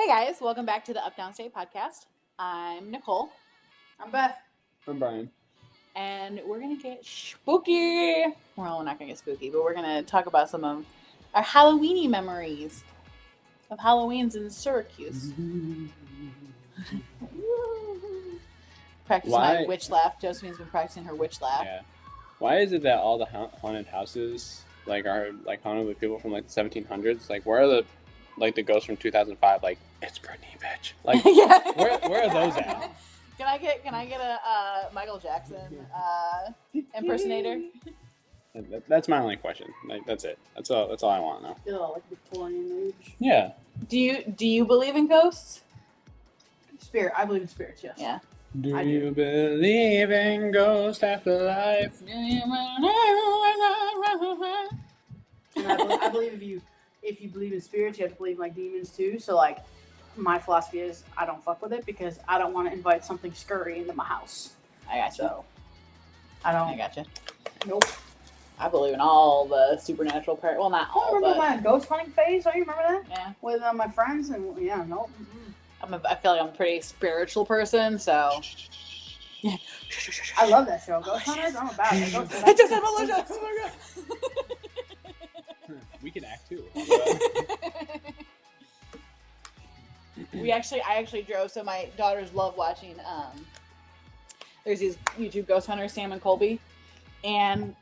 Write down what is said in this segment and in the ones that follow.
guys, welcome back to the Updownstate Podcast. I'm Nichole. I'm Beth. I'm Brian. And we're going to get spooky. Well, we're not going to get spooky, but we're going to talk about some of our Halloweeny memories of Halloweens in Syracuse. Practice my witch laugh. Josephine's been practicing her witch laugh. Yeah. Why is it that all the haunted houses are haunted with people from the 1700s? Where are the ghosts from 2005? It's Britney, bitch. Yeah. where are those at? Can I get a Michael Jackson impersonator? That's my only question. That's it. That's all I want to know. Still like Victorian age. Yeah. Do you believe in ghosts? Spirit. I believe in spirits. Yes. Yeah. Do you believe in ghost after life? And I believe if you believe in spirits, you have to believe in demons too. So my philosophy is I don't fuck with it because I don't want to invite something scurry into my house. I got you. So I don't. I got you. Nope. I believe in all the supernatural part. Well, not all. I remember my ghost hunting phase. Don't you remember that? Yeah. With my friends and nope. I feel like I'm a pretty spiritual person, so. Yeah. I love that show. Ghost Hunters. I'm about it. I just have Alicia. Oh my god. We can act too. I actually drove. So my daughters love watching. There's these YouTube ghost hunters, Sam and Colby, and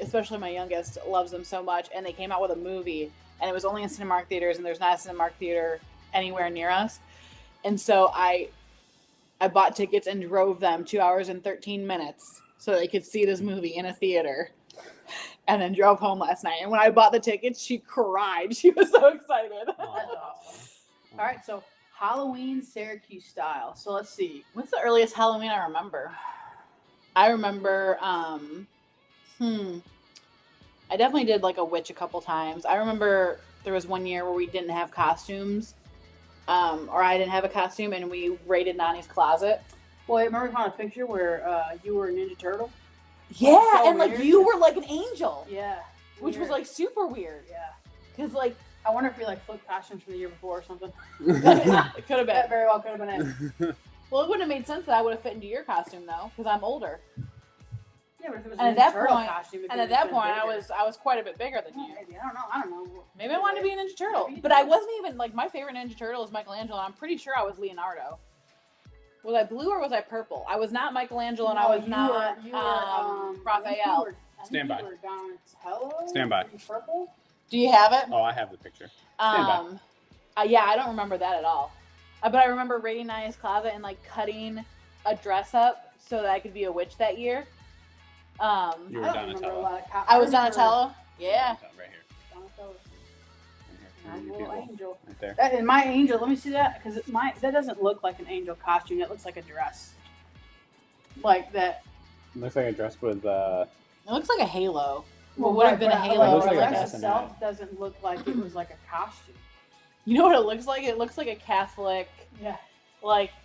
especially my youngest loves them so much. And they came out with a movie, and it was only in Cinemark theaters, and there's not a Cinemark theater anywhere near us. And so I bought tickets and drove them 2 hours and 13 minutes so they could see this movie in a theater, and then drove home last night. And when I bought the tickets, she cried. She was so excited. That's awesome. All right, so Halloween Syracuse style. So let's see. What's the earliest Halloween I remember? I remember, I definitely did a witch a couple times. I remember there was one year where we didn't have costumes, or I didn't have a costume, and we raided Nani's closet. Well, remember we found a picture where you were a Ninja Turtle? Yeah, so and weird. You were like an angel. Yeah. Which was super weird. Yeah. Because I wonder if we flipped costumes from the year before or something. It could have been. That very well could have been it. Well, it wouldn't have made sense that I would have fit into your costume though, because I'm older. Yeah, but if it was and a Ninja Turtle costume, at that point, I was quite a bit bigger than you. Maybe I don't know. Maybe I wanted to be a Ninja Turtle, but I wasn't even my favorite Ninja Turtle is Michelangelo. And I'm pretty sure I was Leonardo. Was I blue or was I purple? I was not Michelangelo, and I was not Raphael. Stand by. Donatello. Stand by. Purple. Do you have it? Oh, I have the picture. Stand by. Yeah, I don't remember that at all. But I remember raiding Naya's closet and cutting a dress up so that I could be a witch that year. You were Donatello. I was Donatello. Yeah. Right here. Donatello. Right Angel. Right there. That is my angel. Let me see that because that doesn't look like an angel costume. It looks like a dress. Like that. It looks like a dress with. It looks like a halo. Well, would have been a halo. It looks the like a dress bassinet. itself doesn't look like it was like a costume. You know what it looks like? It looks like a Catholic, Yeah.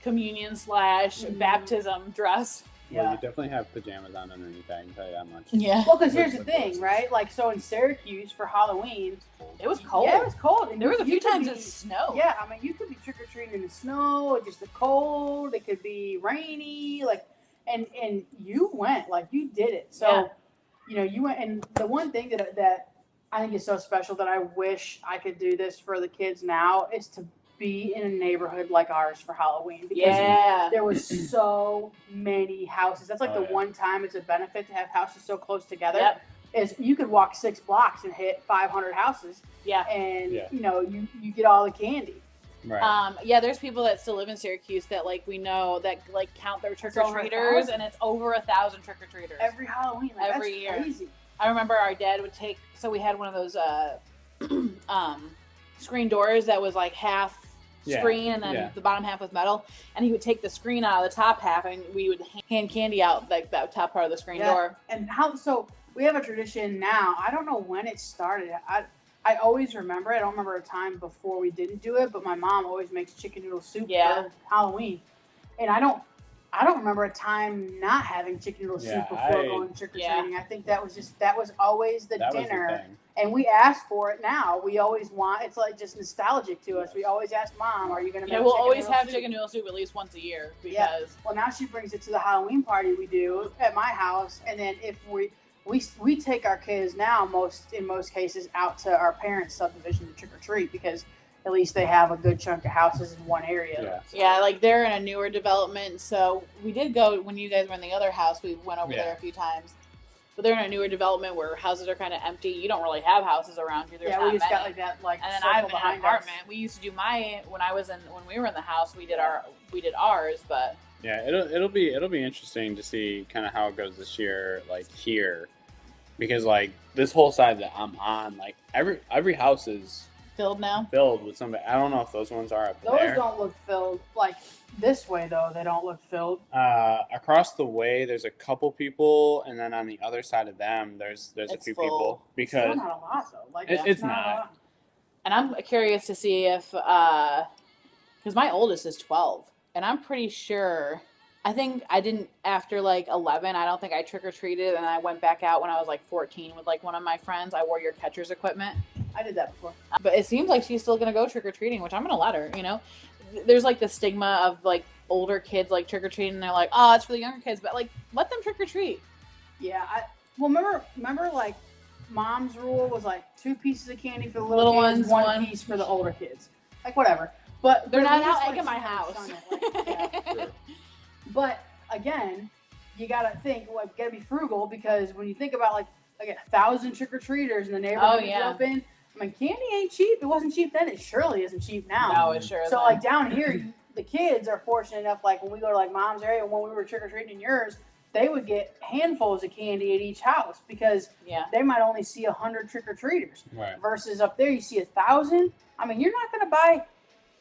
communion / baptism dress. Well, Yeah. you definitely have pajamas on underneath that. I can tell you that much. Yeah. Well, because here's the thing, right? So in Syracuse for Halloween, It was cold. Yeah, it was cold. And There was a few you could times be- it snowed. Yeah, I mean, you could be trick or treating in the snow, or just the cold. It could be rainy, and you went, you did it. So, you went, and the one thing that I think is so special that I wish I could do this for the kids now is to be in a neighborhood like ours for Halloween. Because there was so many houses. That's the one time it's a benefit to have houses so close together. Yep. Is you could walk 6 blocks and hit 500 houses. Yeah. And you get all the candy. Right. There's people that still live in Syracuse that we know that count their trick or treaters, and it's over 1,000 trick or treaters every Halloween. Every that's year. Crazy. I remember our dad would take. So we had one of those screen doors that was half screen, and then the bottom half was metal. And he would take the screen out of the top half, and we would hand candy out that top part of the screen door. And so we have a tradition now. I don't know when it started. I always remember it. I don't remember a time before we didn't do it, but my mom always makes chicken noodle soup for Halloween. And I don't remember a time not having chicken noodle soup before going trick or treating. I think that was always the dinner. And we ask for it now. We always want, it's like just nostalgic to us. We always ask Mom, are you going to make we'll chicken always noodle have soup? chicken noodle soup at least once a year because. Yeah. Well, now she brings it to the Halloween party we do at my house. And then if we take our kids now, in most cases, out to our parents' subdivision to trick or treat because at least they have a good chunk of houses in one area. Yeah, like they're in a newer development. So we did go when you guys were in the other house. We went over there a few times. But they're in a newer development where houses are kind of empty. You don't really have houses around you. There's not we just many. got like that and then I'm in an apartment. We used to do when we were in the house. We did ours, but yeah, it'll be interesting to see kind of how it goes this year, like here, because like this whole side that I'm on, like every house is filled with somebody. I don't know if those ones are up there. Those don't look filled like this way though. They don't look filled. Across the way, there's a couple people, and then on the other side of them, there's a few people because it's not a lot though. Like it's not. And I'm curious to see if because my oldest is 12, and I'm pretty sure. I think I didn't after like 11. I don't think I trick or treated, and I went back out when I was like 14 with like one of my friends. I wore your catcher's equipment. I did that before. But it seems like she's still going to go trick-or-treating, which I'm going to let her, you know. There's like the stigma of like older kids like trick-or-treating, and they're like, oh, it's for the younger kids. But like, let them trick-or-treat. Yeah. Remember like Mom's rule was like 2 pieces of candy for the little kids, one piece for the older kids. Like whatever. But they're not out egg in my house. Sure. But again, you got to think, you got to be frugal because when you think about like 1,000 trick-or-treaters in the neighborhood you grew up in, I mean, candy ain't cheap. It wasn't cheap then. It surely isn't cheap now. No, it sure isn't. So, like, down here, the kids are fortunate enough, like, when we go to, like, Mom's area, when we were trick-or-treating in yours, they would get handfuls of candy at each house because they might only see 100 trick-or-treaters. Right. Versus up there, you see 1,000. I mean, you're not going to buy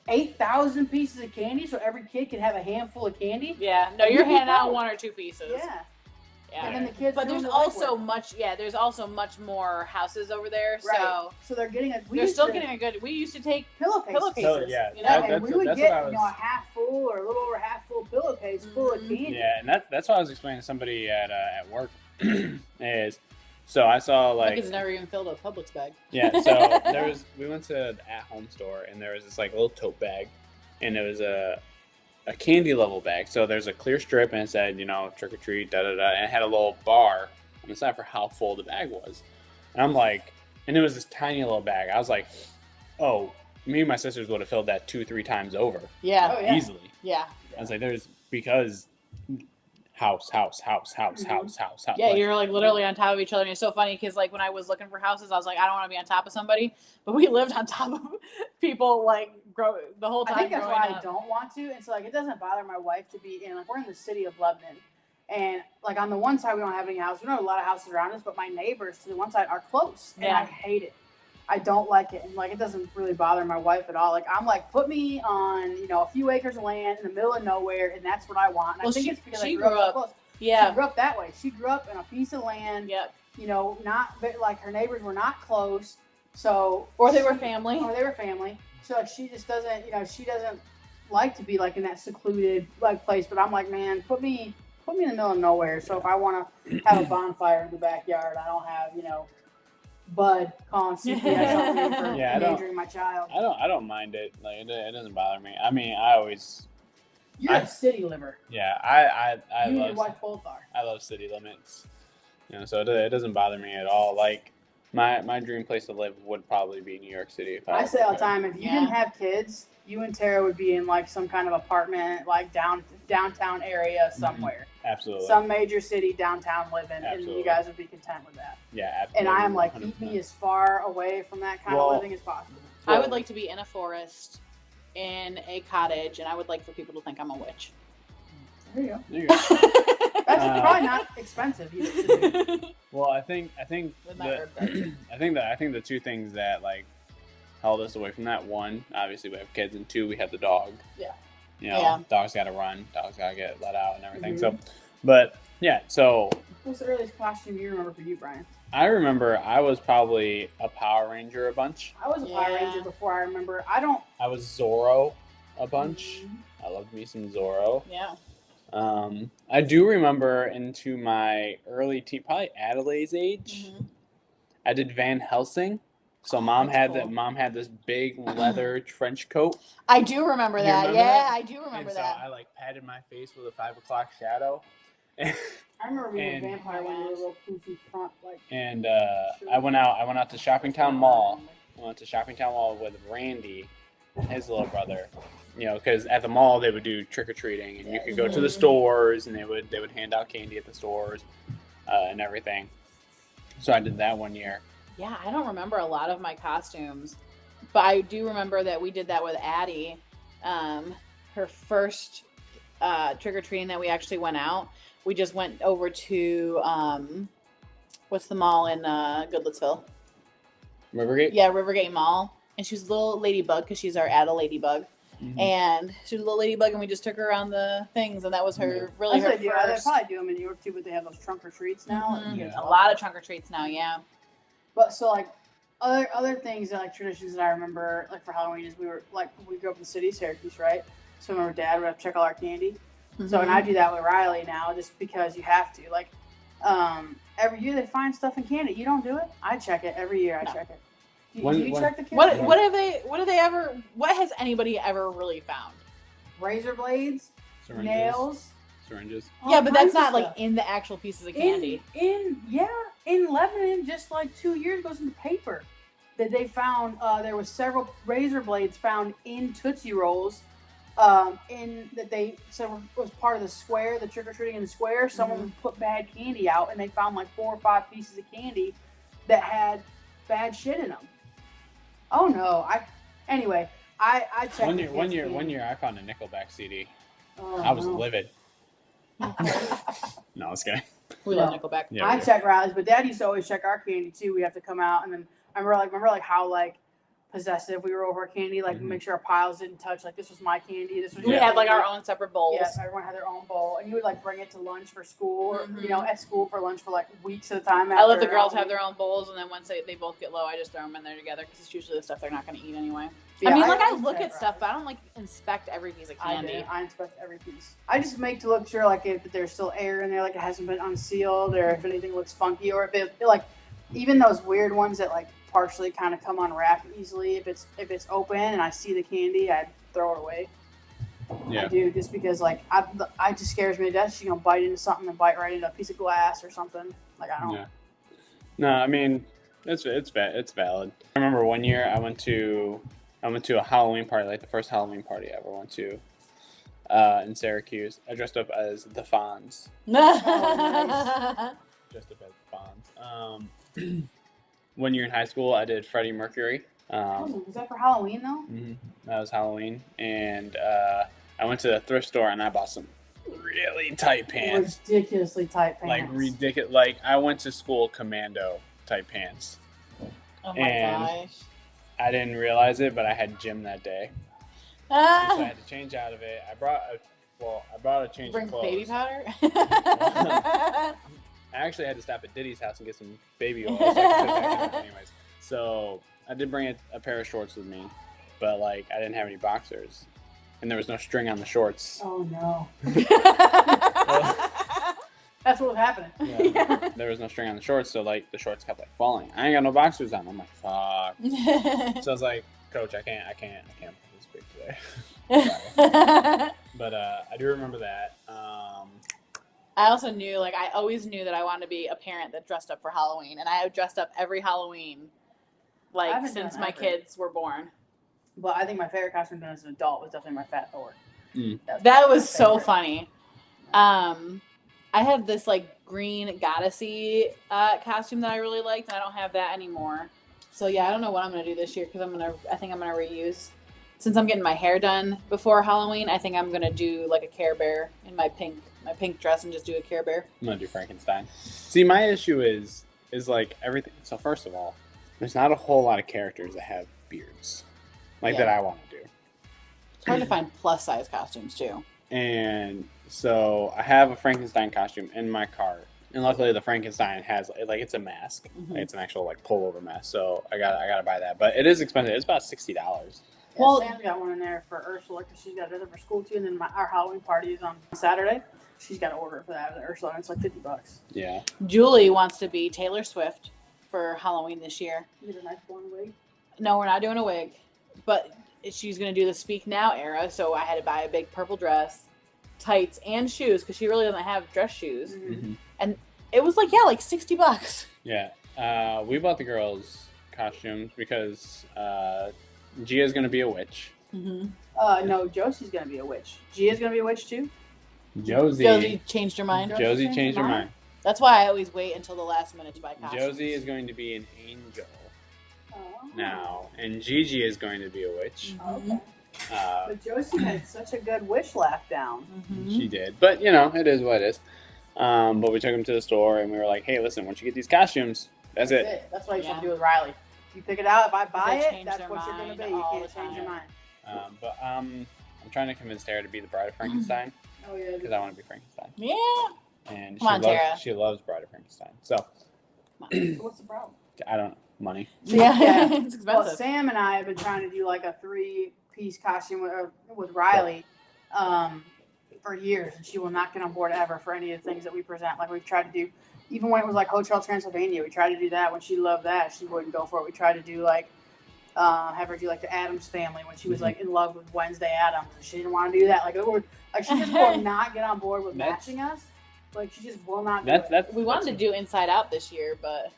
8,000 pieces of candy so every kid can have a handful of candy. Yeah. No, you're handing out 1 or 2 pieces. Yeah. Yeah. And then the kids. But there's also much more houses over there. Right. So they're getting they're still getting a good. We used to take pillowcases. So, yeah, you know, and we would get a half full or a little over half full pillowcase full of candy. Yeah, and that's what I was explaining to somebody at work. is so I saw like it's never even filled a Publix bag. Yeah, so we went to the at-home store and there was this like little tote bag, and it was a candy level bag. So there's a clear strip and it said, you know, trick or treat, da da da, and it had a little bar on the side for how full the bag was. And I'm like, and it was this tiny little bag. I was like, oh, me and my sisters would have filled that 2-3 times over. Yeah. Easily. Yeah. I was like, because house. Yeah, you're like literally on top of each other. And it's so funny because like when I was looking for houses, I was like, I don't want to be on top of somebody, but we lived on top of people like the whole time. I think that's why I don't want to, and so like it doesn't bother my wife to be in. Like we're in the city of Lebanon, and like on the one side we don't have any houses. We don't have a lot of houses around us, but my neighbors to the one side are close, and I hate it. I don't like it, and like it doesn't really bother my wife at all. Like I'm like, put me on, you know, a few acres of land in the middle of nowhere, and that's what I want. And I think it's because I grew up so close. Yeah, she grew up that way. She grew up in a piece of land. Yep. You know, not like her neighbors were not close, so or they were family. So like she just doesn't, you know, she doesn't like to be like in that secluded like place. But I'm like, man, put me in the middle of nowhere. So if I want to have a bonfire in the backyard, I don't have, you know, Bud calling CPS on me for endangering my child. I don't mind it. Like it doesn't bother me. I mean, I always. You're a city liver. Yeah, I you love. and your wife both are. I love city limits. You know, so it doesn't bother me at all. Like my dream place to live would probably be New York City. If I say all the time, if you didn't have kids, you and Tara would be in like some kind of apartment, like downtown area somewhere. Absolutely. Some major city downtown living, and you guys would be content with that. Yeah, absolutely. And I'm like, keep me as far away from that kind of living as possible. I would like to be in a forest, in a cottage, and I would like for people to think I'm a witch. There you go. That's probably not expensive either. Well, I think the two things that like held us away from that, one, obviously we have kids, and two, we have the dog. Yeah. You know, dogs got to run, dogs got to get let out and everything. Mm-hmm. So, but yeah, so. What's the earliest costume you remember for you, Brian? I remember I was probably a Power Ranger a bunch. I was a Power Ranger before I remember. I was Zorro a bunch. Mm-hmm. I loved me some Zorro. Yeah. I do remember into my early probably Adelaide's age. Mm-hmm. I did Van Helsing. So Oh, mom that's had cool. Mom had this big leather trench coat. I do remember You that. remember Yeah, that? I do remember And that. so I like patted my face with a 5 o'clock shadow. I remember being And- a vampire when you were a little poofy front, like. And I went out to Shoppingtown Mall. I went to Shoppingtown Mall with Randy and his little brother. You know, because at the mall they would do trick or treating, and you could go to the stores, and they would hand out candy at the stores and everything. So I did that one year. Yeah, I don't remember a lot of my costumes, but I do remember that we did that with Addie. Her first trick or treating that we actually went out. We just went over to what's the mall in Goodlettsville? Rivergate? Yeah, Rivergate Mall. And she was a little ladybug because she's our Ada ladybug. Mm-hmm. And she was a little ladybug, and we just took her around the things, and that was her really her That's what they first. probably do them in New York too, but they have those trunk or treats now. Mhm. Yeah. A lot of trunk or treats now, yeah. But so like other things that like traditions that I remember like for Halloween is we grew up in the city of Syracuse, right? So I remember Dad would have to check all our candy. So and I do that with Riley now just because you have to. Like every year they find stuff in candy. You don't do it? I check it every year. I check it. Do you check the candy? What has anybody ever really found? Razor blades, Syringes. nails. Syringes. all Yeah, but that's kinds of not like stuff. in the actual pieces of candy. In Lebanon, just like 2 years ago, in the paper that they found there was several razor blades found in Tootsie Rolls. In that they said was part of the square, the trick or treating in the square. Someone put bad candy out, and they found like 4 or 5 pieces of candy that had bad shit in them. Oh no! I checked. One year I found a Nickelback CD. Oh, I was no. livid. No, I was kidding. We love Nickelback. Yeah, I check Riley's, but Dad used to always check our candy too. We have to come out, and then I remember how possessive we were over our candy, make sure our piles didn't touch. Like this was my candy. This was We your had like candy. our own separate bowls. Yes, everyone had their own bowl, and you would bring it to lunch for school, or Mhm. at school for lunch for weeks at a time. I let after the girls have Halloween. their own bowls, and then once they both get low, I just throw them in there together because it's usually the stuff they're not going to eat anyway. Yeah, I mean, I always look check at stuff, Riley's. but I don't inspect every piece of candy. I inspect every piece. I just make to look sure if there's still air in there, it hasn't been unsealed, or if anything looks funky, or if it even those weird ones that partially kind of come unwrapped easily. If it's open and I see the candy, I throw it away. Yeah. I do just because I just scares me to death. She's gonna bite into something and bite right into a piece of glass or something. I don't. Yeah. No, I mean it's valid. I remember one year I went to a Halloween party, the first Halloween party I ever went to in Syracuse. I dressed up as the Fonz. Dressed up as the Fonz. One year in high school, I did Freddie Mercury. Was that for Halloween though? That was Halloween, and I went to the thrift store and I bought some really tight pants. Ridiculously tight pants. Ridiculous. I went to school commando type pants. Oh my And- gosh. I didn't realize it, but I had gym that day, so I had to change out of it. I brought a change Bring of clothes. baby powder. I actually had to stop at Diddy's house and get some baby oil. So I could put back in it anyways. So I did bring a pair of shorts with me, but I didn't have any boxers, and there was no string on the shorts. Oh no. That's what was happening. Yeah, there was no string on the shorts, so the shorts kept falling. I ain't got no boxers on. I'm like, fuck. So I was like, Coach, I can't participate today. But I do remember that. I also knew, I always knew that I wanted to be a parent that dressed up for Halloween, and I have dressed up every Halloween, haven't since done my every. kids were born. But I think my favorite costume done as an adult was definitely my Fat Thor. That's That my was so favorite. funny. I had this green goddessy costume that I really liked, and I don't have that anymore. So yeah, I don't know what I'm gonna do this year because I think I'm gonna reuse. Since I'm getting my hair done before Halloween, I think I'm gonna do a Care Bear in my pink dress and just do a Care Bear. I'm gonna do Frankenstein. See, my issue is everything. So first of all, there's not a whole lot of characters that have beards that I want to do. It's hard to find plus size costumes too. And so I have a Frankenstein costume in my cart, and luckily the Frankenstein has it's a mask. Mhm. It's an actual pullover mask. So I gotta buy that, but it is expensive. It's about $60. Yeah, Well- Sam's got one in there for Ursula because she's got it for school too, and then our Halloween party is on Saturday. She's got to order for that with Ursula, and it's $50. Yeah. Julie wants to be Taylor Swift for Halloween this year. You get a nice blonde wig. No, we're not doing a wig, but she's going to do the Speak Now era. So I had to buy a big purple dress, tights, and shoes because she really doesn't have dress shoes. Mm-hmm. And it was like $60. Yeah. We bought the girls costumes because Gia's going to be a witch. Mm-hmm. No, Josie's gonna be a witch. Gia's gonna be a witch too. Josie changed her mind. Josie changed her mind. That's why I always wait until the last minute to buy costumes. Josie is going to be an angel Oh. now, and Gigi is going to be a witch. Okay. But Josie had such a good wish laugh down. Mm-hmm. She did, but it is what it is. But we took him to the store and we were like, "Hey, listen, once you get these costumes, that's it." That's what you should do with Riley. You pick it out. If I buy They it, that's what you're gonna be. You can't change your mind. But I'm trying to convince Tara to be the Bride of Frankenstein Oh yeah. because I want to be Frankenstein, Yeah. and Come on, Tara. she loves Bride of Frankenstein. So What's the problem? I don't money. Yeah. Yeah. It's expensive. Well, Sam and I have been trying to do like a 3-piece costume with Riley for years, and she will not get on board ever for any of the things that we present. Like we've tried to do, even when it was like Hotel Transylvania, we tried to do that. When she loved that, she wouldn't go for it. We tried to do like have her do like the Addams Family when she was like in love with Wednesday Addams, and she didn't want to do that. Like she just will not get on board with matching us. Like she just will not. We wanted to do Inside Out this year, but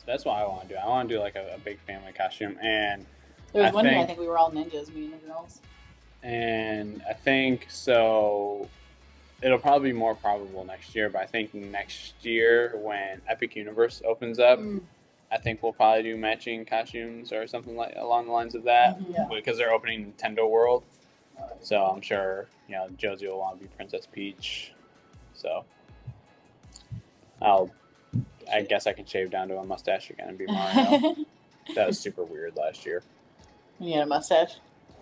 that's what I want to do. I want to do like a big family costume, and there was one year I think we were all ninjas, me and the girls. And I think so. It'll probably be more probable next year, but I think next year when Epic Universe opens up, I think we'll probably do matching costumes or something like along the lines of that because they're opening Nintendo World. So I'm sure Josie will want to be Princess Peach. So I guess I can shave down to a mustache again and be Mario. That was super weird last year. You had a mustache?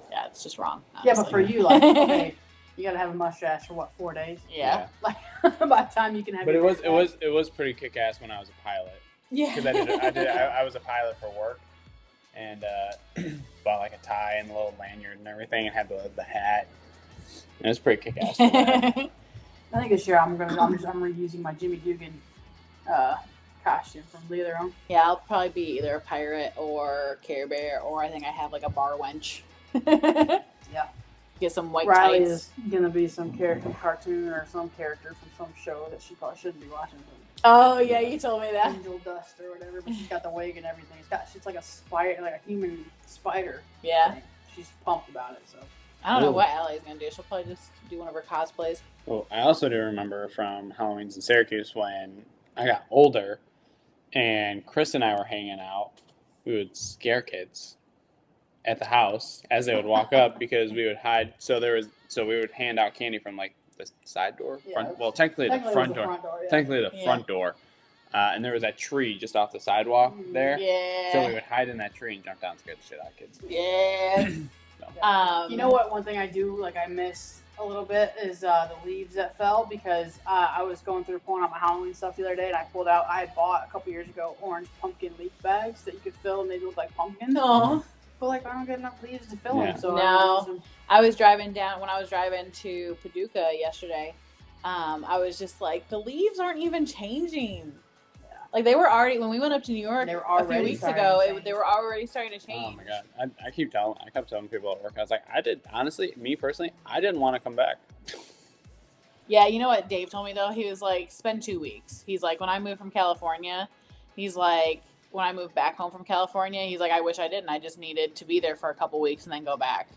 Yeah, it's just wrong. Honestly. Yeah, but for you, like, okay, you gotta have a mustache for what, 4 days? Yeah. Like by the time you can have. But your it was pretty kick ass when I was a pilot. Yeah. Because I was a pilot for work, and bought like a tie and a little lanyard and everything, and had the hat. And it was pretty kick ass. I think this year I'm reusing my Jimmy Dugan costume from the other one. Yeah, I'll probably be either a pirate or Care Bear, or I think I have like a bar wench. Yeah. Get some white Riley tights. is gonna be some cartoon or some character from some show that she probably shouldn't be watching. Oh yeah, you told me that. Angel Dust or whatever, but she's got the wig and everything. She's like a spider, like a human spider. Yeah. Thing. She's pumped about it. So I don't know what Allie's gonna do. She'll probably just do one of her cosplays. Well, I also do remember from Halloween's in Syracuse when I got older, and Chris and I were hanging out. We would scare kids at the house as they would walk up because we would hide. So we would hand out candy from like the side door, front. Well, technically the front door. Technically the front door. And there was that tree just off the sidewalk there. Yeah. So we would hide in that tree and jump down and scare the shit out of kids. Yeah. You know what? One thing I do like I miss a little bit is the leaves that fell because I was going through pulling out my Halloween stuff the other day and I had bought a couple years ago orange pumpkin leaf bags that you could fill and they look like pumpkins. No. But like I don't get enough leaves to fill them. So no. I was driving to Paducah yesterday. I was just like, the leaves aren't even changing. Yeah. Like they were already, when we went up to New York a few weeks ago, they were already starting to change. Oh my God. I kept telling people at work, I was like, me personally, I didn't want to come back. Yeah, you know what Dave told me though? He was like, spend 2 weeks. He's like, when I moved from California, he's like, when I moved back home from California, he's like, I wish I didn't. I just needed to be there for a couple weeks and then go back.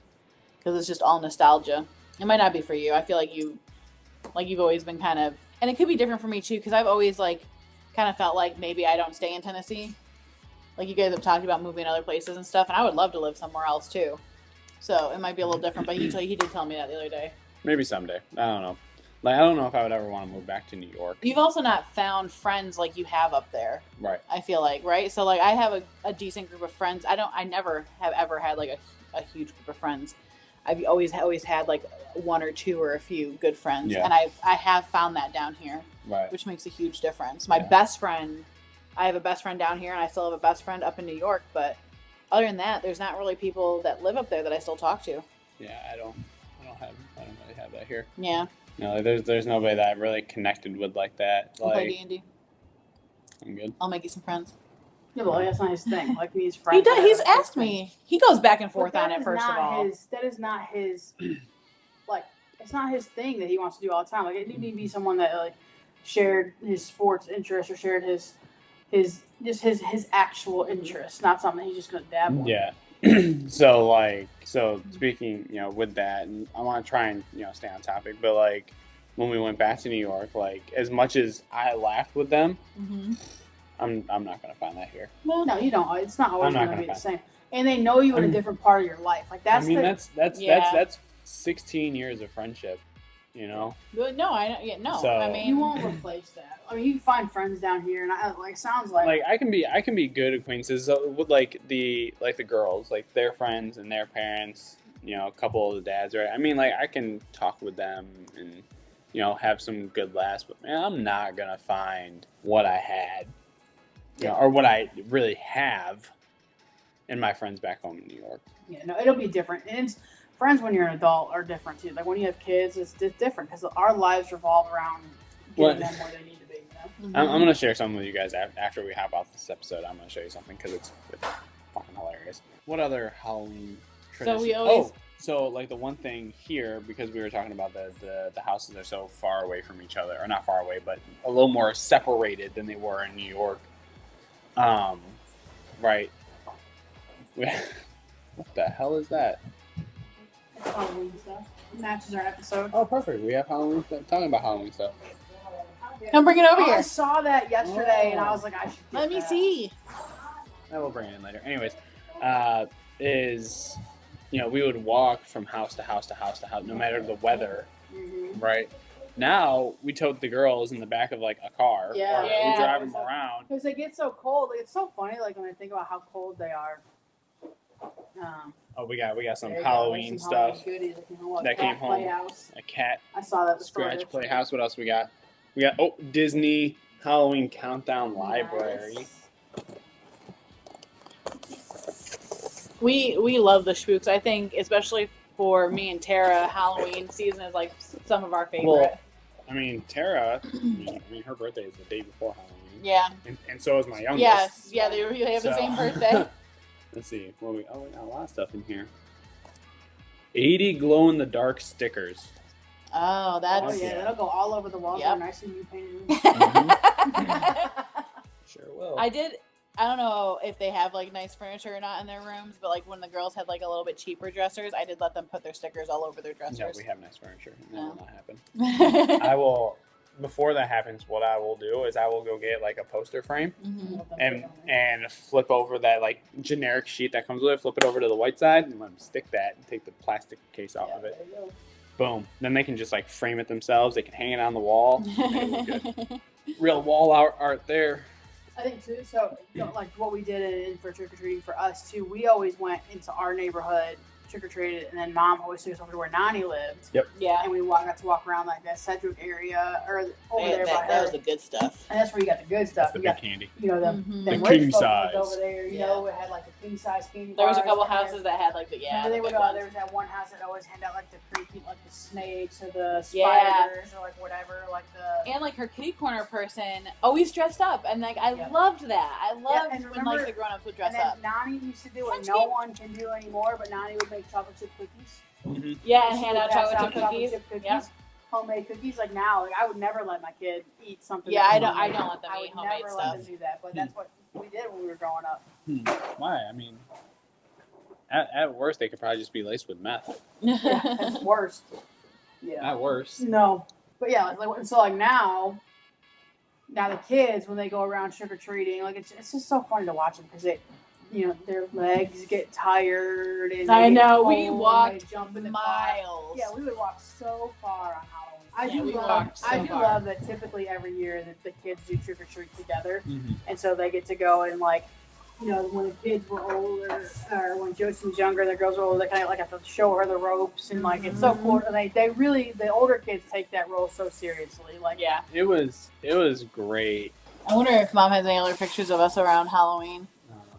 Because it's just all nostalgia. It might not be for you. I feel like you've always been kind of, and it could be different for me too, because I've always like kind of felt like maybe I don't stay in Tennessee. Like you guys have talked about moving other places and stuff, and I would love to live somewhere else too. So it might be a little different, but he did tell me that the other day. Maybe someday. I don't know. Like I don't know if I would ever want to move back to New York. You've also not found friends like you have up there. Right. I feel like, right? So like I have a decent group of friends. I never have ever had like a huge group of friends. I've always had like one or two or a few good friends. Yeah. And I have found that down here. Right. Which makes a huge difference. My best friend, I have a best friend down here and I still have a best friend up in New York, but other than that, there's not really people that live up there that I still talk to. Yeah, I don't really have that here. Yeah. No, there's nobody that I really connected with like that. I'll Like play D&D. I'm good. I'll make you some friends. Yeah, but like, that's not his thing. Like he's He friends. does. with He's her, asked that's his me. He goes back and thing. forth But on that it. is First of not all, that is not his. Like it's not his thing that he wants to do all the time. Like it needs to be someone that like shared his sports interest or shared his actual interests, not something he's just gonna dabble in. Yeah. So speaking, with that, and I want to try and stay on topic, but like when we went back to New York, like as much as I laughed with them, I'm not gonna find that here. Well, no, you don't. It's not always I'm not gonna be gonna the same. And they know you in a different part of your life. Like that's. That's 16 years of friendship, But no, I don't. Yeah, no. So- I mean, You won't replace that. I mean, you can find friends down here, and sounds like. Like I can be good acquaintances with like the girls, like their friends and their parents, a couple of the dads, right? I mean, like I can talk with them and have some good laughs, but man, I'm not gonna find what I had, or what I really have in my friends back home in New York. Yeah, no, it'll be different. And it's, friends when you're an adult are different too. Like when you have kids, it's different because our lives revolve around getting them where they need to be. I'm going to share something with you guys after we hop off this episode. I'm going to show you something because it's fucking hilarious. What other Halloween tradition? So we always... So like the one thing here, because we were talking about the houses are so far away from each other, or not far away, but a little more separated than they were in New York. Right. What the hell is that? It's Halloween stuff. Matches our episode. Oh, perfect. We have Halloween stuff. Talking about Halloween stuff. Come bring it over here. I saw that yesterday, and I was like, I should get Let me that. see. I will bring it in later. Anyways, we would walk from house to house to house to house, no matter the weather, right? Now we tote the girls in the back of like a car, Yeah. or Yeah. we drive them around. Because they get so cold. It's so funny, like when I think about how cold they are. Oh, we got some There you go. Halloween There's some stuff. Halloween goodies. Like, you know what, That Cat came home. Playhouse. A cat I saw that at the store scratch yesterday. playhouse. What else we got? We got Disney Halloween Countdown Library. Nice. We love the spooks. I think, especially for me and Tara, Halloween season is like some of our favorite. Well, I mean, Tara. Her birthday is the day before Halloween. Yeah. And so is my youngest. Yes. Yeah. They have the So- same birthday. Let's see. We got a lot of stuff in here. 80 glow-in-the-dark stickers. Oh, Oh that's. yeah, that'll go all over the walls. Yep. They're nice and new painted. Sure will. I don't know if they have like nice furniture or not in their rooms, but like when the girls had like a little bit cheaper dressers, I did let them put their stickers all over their dressers. No, we have nice furniture. That will not happen. Mhm. I will. Before that happens, what I will do is I will go get like a poster frame and flip over that like generic sheet that comes with it. Flip it over to the white side and let them stick that and take the plastic case off of it. There you go. Boom. Then they can just like frame it themselves. They can hang it on the wall. They look good. Real wall art there. I think too. So like what we did for trick or treating for us too. We always went into our neighborhood, trick or treated, and then Mom always took us over to where Nani lived. Yeah. And we got to walk around like that Sedgwick area or over there by That her. was the good stuff. And that's where you got the good stuff. The You big got, candy. them The rich king folks size. over there. You Yeah. know, it had like the king size candy There was a bars couple in there. houses that had like the Remember they the would big ones. there was that one house that always handed out like the creepy, like the snakes or the spiders Yeah. or like whatever, like the. And like her kitty corner person always dressed up, and like I Yeah. loved that. I loved and when remember- like the grown ups would dress And then up. Nani used to do what Catch no me. one can do anymore, but Nani would make chocolate chip cookies. Mm-hmm. Yeah, and She hand would out pass chocolate chip cookies. Yeah. Homemade cookies. Like now, like I would never let my kid eat something. Yeah, that I was don't homemade. let them I eat would homemade never stuff. let them do that, but that's what we did when we were growing up. Why? I mean, at worst, they could probably just be laced with meth. Yeah, that's worst. Yeah. At worst. No, but yeah, like so like now the kids when they go around trick or treating, like it's just so funny to watch them because they, their legs get tired and I they get know, cold we and walked they jump in the car. miles. Yeah, we would walk so far on Halloween. Yeah, we walked so I do far. love that typically every year that the kids do trick or treat together, Mm-hmm. and so they get to go and like. When the kids were older, or when Josie was younger, the girls were older, they kind of like have to show her the ropes, and like it's so cool. And they really, the older kids take that role so seriously. Like, Yeah. It was great. I wonder if Mom has any other pictures of us around Halloween.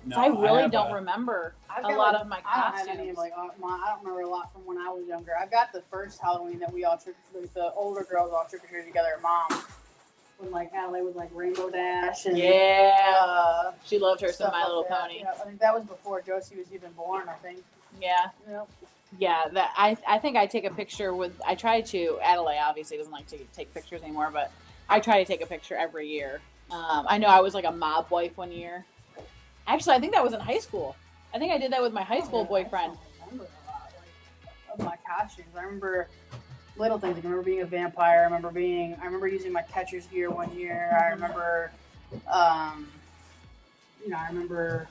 No, I really have don't a- remember I've a got, lot like, of my I don't costumes. have any of I don't remember a lot from when I was younger. I've got the first Halloween that we all the older girls all trick or treated together at Mom. when like Adelaide was like Rainbow Dash and Yeah. She loved her some stuff My like Little that. Pony. Yeah, I think that was before Josie was even born. I think. Yeah. Yep. Yeah, that I think I take a picture with. I try to. Adelaide obviously doesn't like to take pictures anymore, but I try to take a picture every year. I know I was like a mob wife one year. Actually, I think that was in high school. I think I did that with my high school boyfriend. I remember a lot of my costumes. I remember little things. I remember being a vampire. I remember using my catcher's gear one year. I remember, I remember.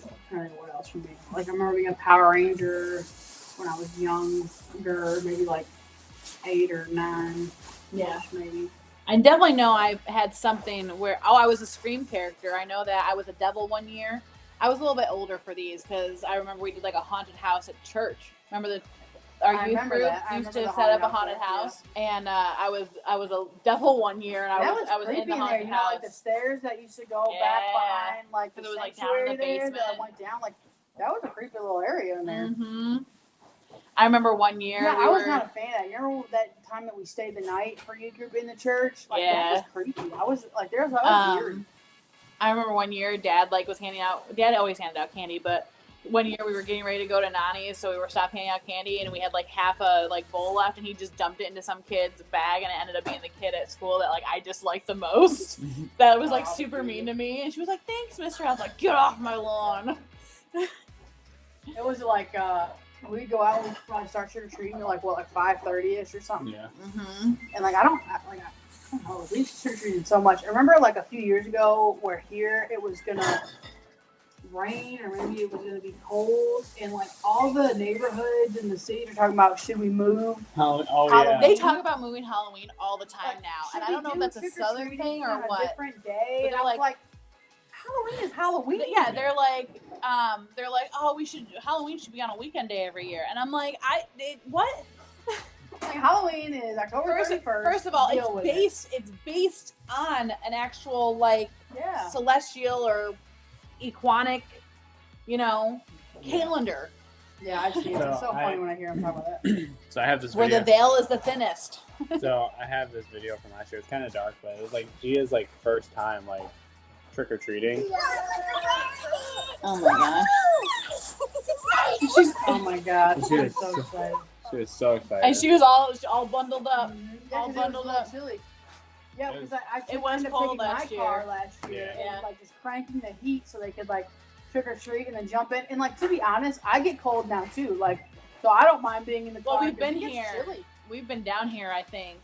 I'm trying to think what else from being like. I remember being a Power Ranger when I was younger, maybe like 8 or 9. Yeah. Maybe. I definitely know I had something where I was a Scream character. I know that I was a devil one year. I was a little bit older for these because I remember we did like a haunted house at church. Remember our youth group used to set up a haunted house, and I was a devil one year, and I was in the haunted house. Like the stairs that used to go back behind, like the it was like down in the basement. That went down, like that was a creepy little area in there. Mm-hmm. I remember one year. Yeah, I was not a fan of that. You remember that time that we stayed the night for youth group in the church? Like that was creepy. I was like, that was weird. I remember one year, Dad was handing out. Dad always handed out candy, but one year we were getting ready to go to Nani's, so we were stopped handing out candy, and we had like half a bowl left, and he just dumped it into some kid's bag, and it ended up being the kid at school that like I disliked the most. That was like super mean to me, and she was like, "Thanks, Mister." I was like, "Get off my lawn." It was like we'd go out and we'd start trick or treating at like 5:30ish or something. Yeah. Mm-hmm. And like I don't know, we trick or treated so much. I remember like a few years ago where here it was gonna rain or maybe it was gonna be cold, and like all the neighborhoods in the cities are talking about should we move? Yeah. They talk about moving Halloween all the time now, and I don't know if that's a southern thing or what. A different day, and I was like, Halloween is Halloween. Yeah, they're like, oh, Halloween should be on a weekend day every year, and I'm like, what? Like, Halloween is October 31st. First of all, it's based on an actual celestial or equonic, calendar. Yeah, I see. It's so funny when I hear him talk about that. So I have this where video. the veil is the thinnest. So I have this video from last year. It's kind of dark, but it was like Gia's like first time like trick or treating. Oh my gosh. Oh my god. She was so excited. She was so excited. And she was all bundled up. Yeah, all bundled up. Chilly. Yeah, because I it was cold last year. My car last year, and like just cranking the heat so they could like trick or treat and then jump in. And like to be honest, I get cold now too. Like, so I don't mind being in the car. Well, we've been here. Chilly. We've been down here, I think,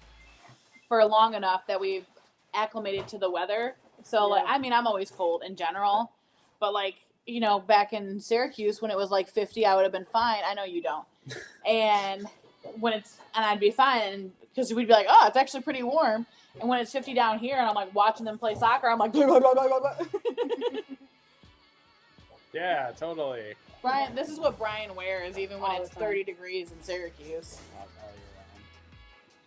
for long enough that we've acclimated to the weather. So like, I mean, I'm always cold in general, but like, back in Syracuse when it was like 50, I would have been fine. I know you don't. And I'd be fine because we'd be like, oh, it's actually pretty warm. And when it's 50 down here and I'm like watching them play soccer, I'm like, blah, blah, blah, blah, blah. Yeah, totally. Brian, this is what Brian wears even when it's 30 degrees in Syracuse.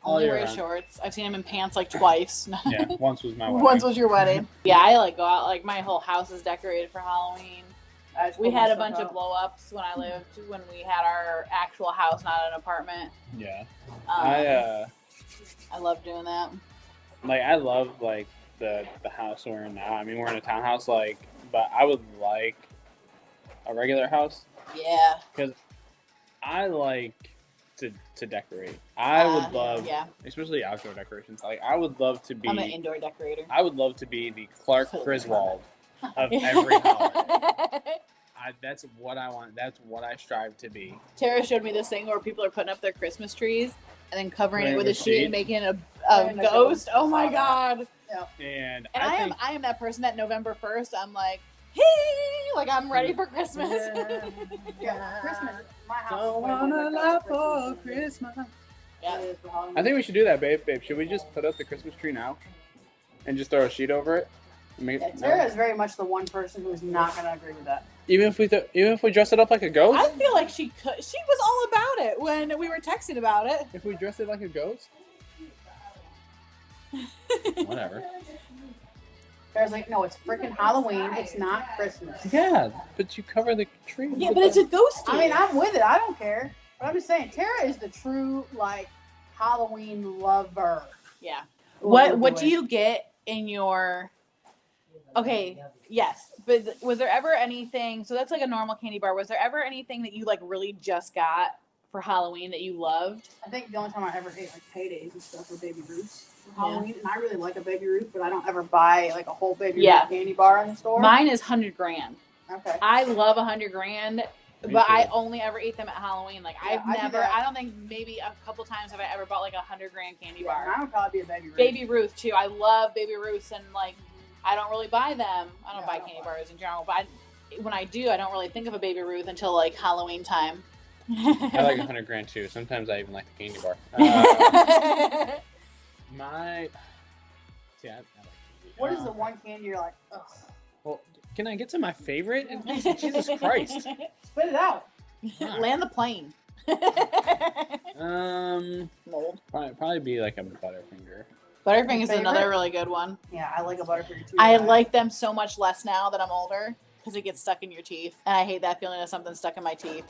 Only wears shorts. I've seen him in pants like twice. Yeah, once was my wedding. Once was your wedding. Yeah, I like go out. Like my whole house is decorated for Halloween. We had a bunch of blow ups when we had our actual house, not an apartment. Yeah. I love doing that. Like I love like the house we're in now. I mean, we're in a townhouse, but I would like a regular house. Yeah. Because I like to decorate. I would love, especially outdoor decorations. Like I would love to be. I'm an indoor decorator. I would love to be the Clark Griswold of every holiday. That's what I want. That's what I strive to be. Tara showed me this thing where people are putting up their Christmas trees and then covering it with a sheet and making it a ghost. Oh my god! Yeah. And I am that person that November 1st. I'm like, hey, like I'm ready for Christmas. Yeah, Christmas. My house. Don't wanna laugh for Christmas. Yeah. I think we should do that, babe. Should we just put up the Christmas tree now and just throw a sheet over it? Tara is very much the one person who's not going to agree with that. Even if we dress it up like a ghost? I feel like she could. She was all about it when we were texting about it. If we dress it like a ghost? Whatever. Tara's like, no, it's freaking Halloween. It's not Christmas. Yeah, but you cover the tree. Yeah, but it's a ghost. I mean, I'm with it. I don't care. But I'm just saying, Tara is the true, Halloween lover. Yeah. What do you get in your? Okay, yes, but was there ever anything? So that's like a normal candy bar. Was there ever anything that you like really just got for Halloween that you loved? I think the only time I ever ate like paydays and stuff were Baby Ruths for Halloween, and I really like a Baby Ruth, but I don't ever buy like a whole Baby Ruth candy bar in the store. Mine is 100 grand. Okay. I love 100 grand. But I only ever ate them at Halloween. Like Yeah, I don't think maybe a couple times have I ever bought like 100 grand candy bar. Mine would probably be a Baby Ruth. Baby Ruth too. I love Baby Ruths, and like I don't really buy them. I don't buy candy bars in general, but when I do, I don't really think of a Baby Ruth until like Halloween time. I like 100 grand too. Sometimes I even like the candy bar. I like candy. What is the one candy you're like, ugh? Well, can I get to my favorite? Jesus Christ. Spit it out. Land the plane. Mold. Probably be like a Butterfinger. Butterfinger is another really good one. Yeah, I like a Butterfinger too. I like them so much less now that I'm older because it gets stuck in your teeth, and I hate that feeling of something stuck in my teeth.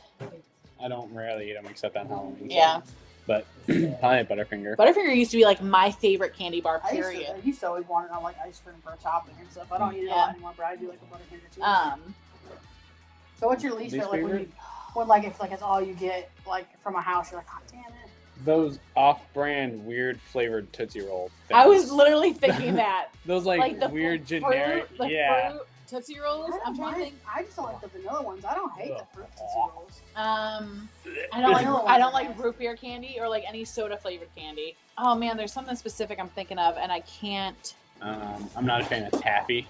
I don't rarely eat them except on Halloween. Yeah. But probably a Butterfinger. Butterfinger used to be like my favorite candy bar, period. I used to always want like ice cream for a topping and stuff. I don't eat it a lot anymore, but I do like a Butterfinger too. So what's your least favorite? Like if like it's all you get like from a house, you're like, oh damn it. Those off-brand, weird flavored Tootsie Roll things. I was literally thinking that. Those like the weird generic, fruit Tootsie Rolls. I'm trying to think. I just don't like the vanilla ones. I don't hate the fruit Tootsie Rolls. I don't like root beer candy or like any soda flavored candy. Oh man, there's something specific I'm thinking of, and I can't. I'm not a fan of taffy.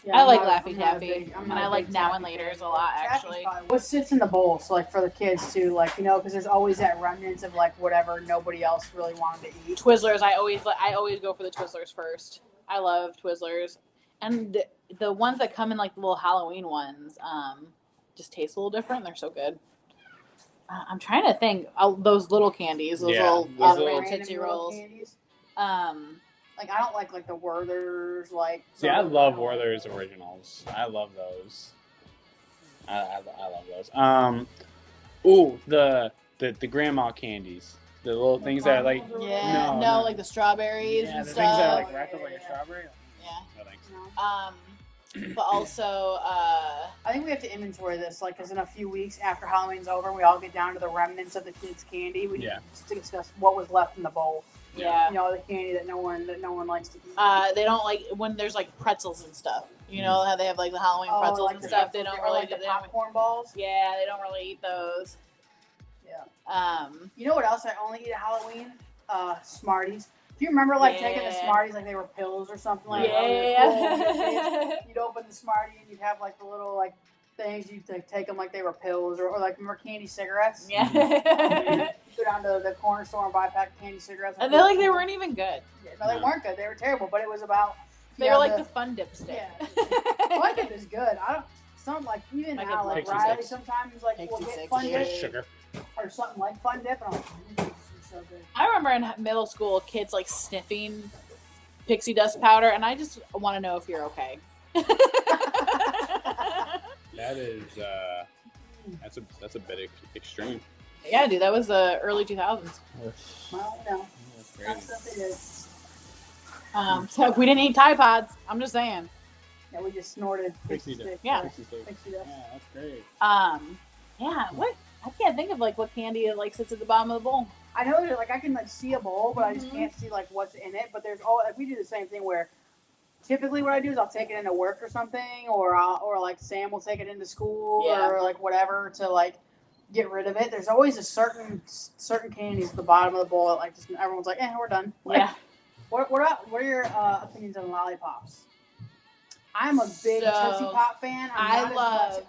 Yeah, I like Laffy Taffy, and I like Now and Laters a lot, actually. What sits in the bowl? So, like, for the kids, too, like, you know, because there's always that remnants of, like, whatever nobody else really wanted to eat. Twizzlers, I always go for the Twizzlers first. I love Twizzlers. And the ones that come in, like, the little Halloween ones, just taste a little different. They're so good. I'm trying to think. Those little candies, those little Tootsie Rolls. Candies. Like, I don't like the Werther's, like... See, I love Werther's Originals. I love those. I love those. The grandma candies. The little things that, like... Yeah, no, like the strawberries and the stuff. things that, like, wrapped up like a strawberry. Yeah. No, thanks. But also, I think we have to inventory this, like, because in a few weeks after Halloween's over, we all get down to the remnants of the kids' candy. We need to discuss what was left in the bowl. Yeah. You know, the candy that no one likes to eat. They don't like when there's like pretzels and stuff. You know how they have like the Halloween pretzels like and stuff. They don't really like the popcorn balls. Yeah, they don't really eat those. Yeah. You know what else I only eat at Halloween? Smarties. Do you remember like taking the Smarties like they were pills or something like that? Yeah. You'd open the Smartie and you'd have like the little like things. You'd take them like they were pills or like remember candy cigarettes? Yeah. Go down to the corner store and buy a pack of candy cigarettes. And they're like they weren't even good. Yeah, no, they weren't good. They were terrible. But it was about. They were like the Fun Dip stick. Yeah. Fun Dip is good. Some like even now like Riley sometimes like will get Fun Dip sugar or something like Fun Dip and I'm like, this is so good. I remember in middle school kids like sniffing pixie dust powder, and I just want to know if you're okay. That is that's a bit extreme. Yeah, dude, that was the early 2000s. Well, no, that's stuff it is. So we didn't eat Tide Pods. I'm just saying. Yeah, we just snorted Pixie dust. Yeah. Pixie dust. Yeah, that's great. Yeah. What? I can't think of like what candy like sits at the bottom of the bowl. I know that like I can like see a bowl, but I just can't see like what's in it. But there's all like we do the same thing where typically what I do is I'll take it into work or something, or like Sam will take it into school or like whatever to like get rid of it. There's always a certain candies at the bottom of the bowl that like just everyone's like, we're done. Like, Yeah. What are your opinions on lollipops? I'm a big Tootsie Pop fan. I'm not as much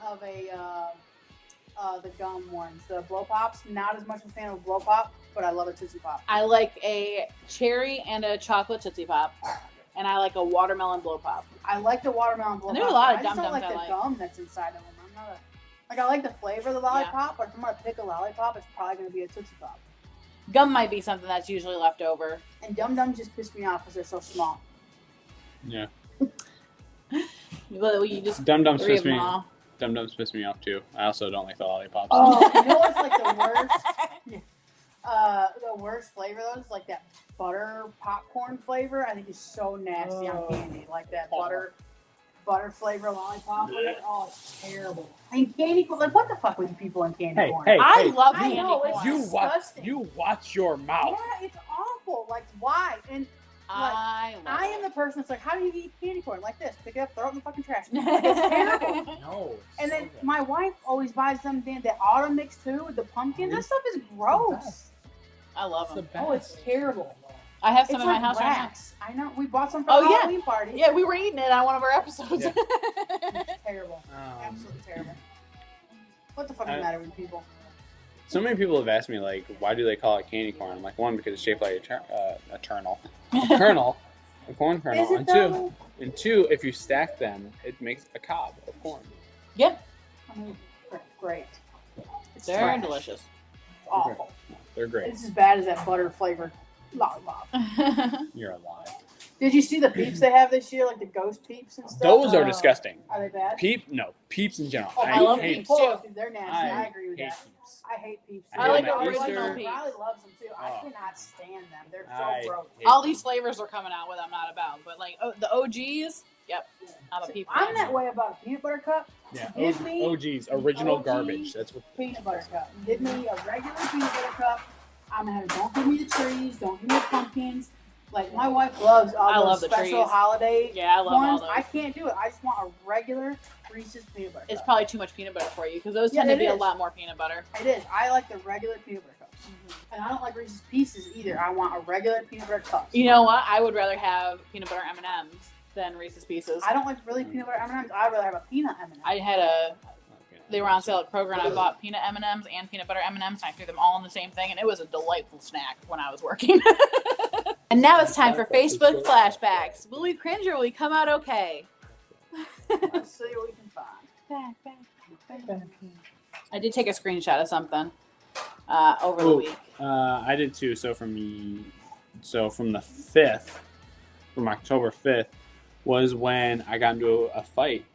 of the gum ones, the blow pops. Not as much of a fan of blow pop, but I love a Tootsie Pop. I like a cherry and a chocolate Tootsie Pop, and I like a watermelon blow pop. I like the watermelon blow pop. And there's a lot of Dum Dums I don't like the gum that's inside of them. I'm not I like the flavor of the lollipop, but if I'm gonna pick a lollipop, it's probably gonna be a Tootsie Pop. Gum might be something that's usually left over. And Dum Dums just piss me off because they're so small. Yeah. You just Dum Dums piss me off too. I also don't like the lollipops. Oh, you know what's like the worst? The worst flavor though is like that butter popcorn flavor. I think is so nasty on candy. Like that butter flavor lollipop. Oh, it's terrible. And candy corn. Like what the fuck with people in candy corn? I love I candy know, corn. it's disgusting. You watch your mouth. Yeah, it's awful. Like why? And I am the person that's like, how do you eat candy corn? Like this. Pick it up, throw it in the fucking trash. It's terrible. No. And then my wife always buys them the autumn mix too with the pumpkin. That stuff is gross. I love them. Oh, it's terrible. I have some It's in my like house right now. wax. I know. We bought some for the Halloween party. Yeah, we were eating it on one of our episodes. Yeah. It's terrible. Absolutely terrible. What the fuck is the matter with people? So many people have asked me, like, why do they call it candy corn? I'm like, one, because it's shaped like a kernel, a corn kernel. Is it though? And two, if you stack them, it makes a cob of corn. Yeah. Great. They're delicious. It's awful. They're great. It's as bad as that butter flavored lollipop. You're alive. Did you see the peeps they have this year, like the ghost peeps and stuff? Those are disgusting. Are they bad? Peeps in general. Oh, I love hate peeps. Oh, dude, they're nasty. I agree with hate that. peeps. I hate peeps. I like the them at original Easter. peeps. Riley loves them too. I Oh. cannot stand them. They're I so gross. hate All them. these flavors are coming out with I'm not about, but like the OGs, yep, I'm a See, peep. I'm that way about a peanut butter cup. Yeah. Give me OGs, original OG garbage. That's what. peanut butter cup. Give me a regular peanut butter cup. I'm gonna have. Don't give me the trees. Don't give me the pumpkins. Like my wife loves all I those love the special trees. holiday Yeah, I love all ones. those. I can't do it. I just want a regular Reese's peanut butter. It's cup. probably too much peanut butter for you because those Yeah, tend to it be a is. lot more peanut butter. It is. I like the regular peanut butter cups, and I don't like Reese's Pieces either. I want a regular peanut butter cup. You know what? I would rather have peanut butter M&Ms than Reese's Pieces. I don't like really peanut butter M&Ms. I'd rather have a peanut M&M. I had they were on sale at Kroger and I bought peanut M&Ms and peanut butter M&Ms and I threw them all in the same thing and it was a delightful snack when I was working. And now it's time for Facebook flashbacks. Will we cringe or will we come out okay? Let's see what we can find. I did take a screenshot of something over the week. I did too. So from the 5th, from October 5th, was when I got into a fight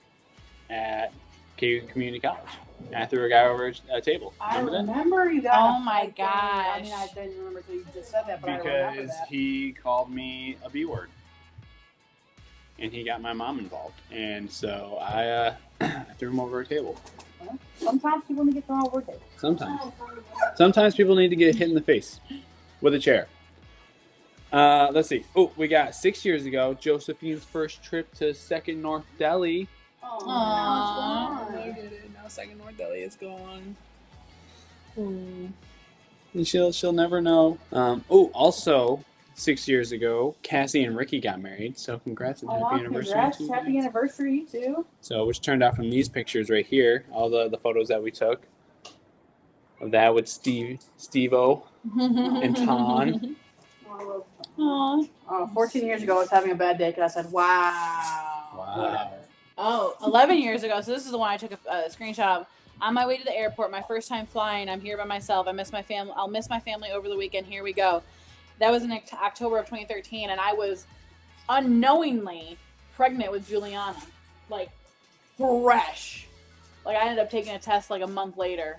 at KU Community College. And I threw a guy over a table. I Remember that? remember you got. Oh a my fight there. I mean, I gosh. didn't remember until you just said that, but I remember Because that. he called me a B word. And he got my mom involved. And so I threw him over a table. Well, sometimes people need to get thrown over tables. Sometimes people need to get hit in the face with a chair. Let's see. Oh, we got 6 years ago, Josephine's first trip to Second North Deli. Oh, Aww. now it's gone. Now Second North Deli is gone. And she'll never know. Also 6 years ago, Cassie and Ricky got married. So congrats and happy anniversary. Congrats. to you Happy guys. anniversary, you too. So which turned out from these pictures right here, all the photos that we took of that with Steve-O and Ton. Aw. 14 years ago, I was having a bad day because I said, wow. Whatever. Oh, 11 years ago. So this is the one I took a screenshot of. On my way to the airport, my first time flying. I'm here by myself. I miss my family. I'll miss my family over the weekend. Here we go. That was in October of 2013, and I was unknowingly pregnant with Juliana, like fresh. Like I ended up taking a test like a month later.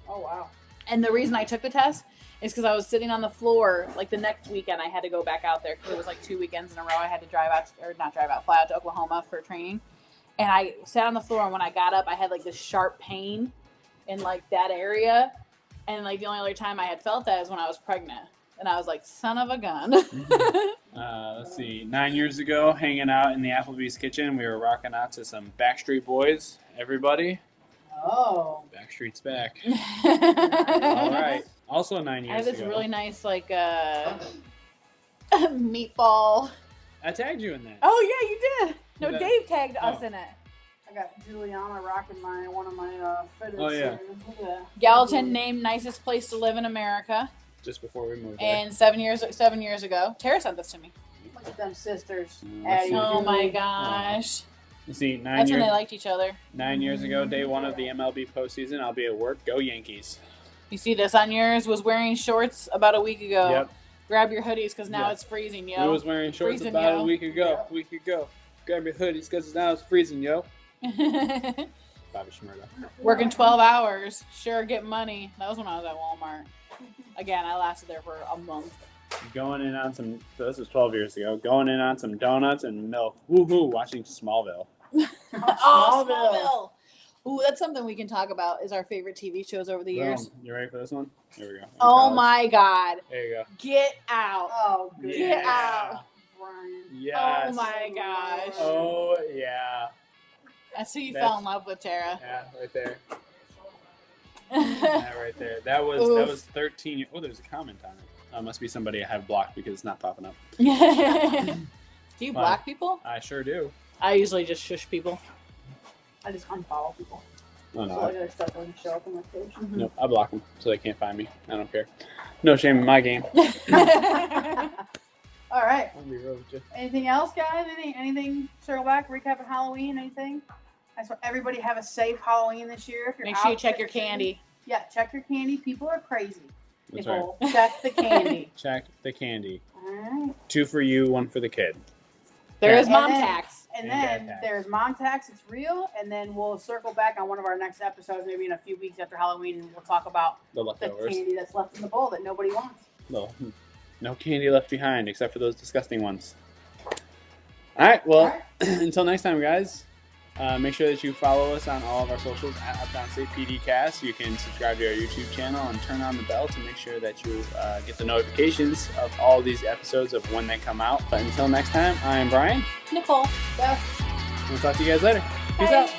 Oh, wow. And the reason I took the test is because I was sitting on the floor. Like the next weekend, I had to go back out there because it was like 2 weekends in a row. I had to fly out to Oklahoma for training. And I sat on the floor, and when I got up, I had like this sharp pain in like that area. And like the only other time I had felt that is when I was pregnant. And I was like, son of a gun. Let's see. 9 years ago, hanging out in the Applebee's kitchen, we were rocking out to some Backstreet Boys. Everybody, Oh. Backstreet's back. All right. Also 9 I years have this ago. really nice like meatball. I tagged you in that. Oh yeah, you did. No, That- Dave tagged us oh. in it. I got Juliana rocking one of my fitteds. Oh, yeah. here. Look at that. Gallatin named nicest place to live in America. Just before we moved there. And 7 years ago, Tara sent this to me. Look at them sisters. Let's Addie, see. Oh my Julie. gosh. Let's see. 9 That's when years. they liked each other. 9 years ago, day one of the MLB postseason. I'll be at work. Go Yankees. You see this on yours? Was wearing shorts about a week ago. Yep. Grab your hoodies because now Yeah. it's freezing, We yo. was wearing shorts Freezing, about yo. a week ago. Grab your hoodies because now it's freezing, yo. Bobby Shmurda. Working 12 hours. Sure, get money. That was when I was at Walmart. Again, I lasted there for a month. Going in on some. So this was 12 years ago. Going in on some donuts and milk. Woohoo! Watching Smallville. Oh, Smallville. Ooh, that's something we can talk about. Is our favorite TV shows over the years. Boom. You ready for this one? Here we go. Oh my God! There you go. Get out! Oh, good. Get out! Brian. Yes. Oh my gosh! Oh yeah. That's who you That's- fell in love with, Tara. Yeah, right there. Yeah, right there. That was 13. Oh, there's a comment on it. Must be somebody I have blocked because it's not popping up. Do you block people? I sure do. I usually just shush people. I just unfollow people. Oh, So no. like their stuff doesn't show up on my page. Nope, I block them so they can't find me. I don't care. No shame in my game. All right. I'll be real with you. Anything else, guys? Anything? Circle back, recap of Halloween. Anything? I just want everybody to have a safe Halloween this year. If you're Make sure you out check your trick-or-treating. candy. Yeah, check your candy. People are crazy. That's Nichole, check the candy. Check the candy. All right. 2 for you, 1 for the kid. There is And mom then- tax. And And then dad tax. there's mom tax. It's real. And then we'll circle back on one of our next episodes, maybe in a few weeks after Halloween, and we'll talk about The the leftovers. candy that's left in the bowl that nobody wants. No candy left behind except for those disgusting ones. All right. Well, All right. until next time, guys. Make sure that you follow us on all of our socials at Updownstate PDcast. You can subscribe to our YouTube channel and turn on the bell to make sure that you get the notifications of all these episodes of when they come out. But until next time, I am Brian. Nichole. Beth. We'll talk to you guys later. Peace Bye. out.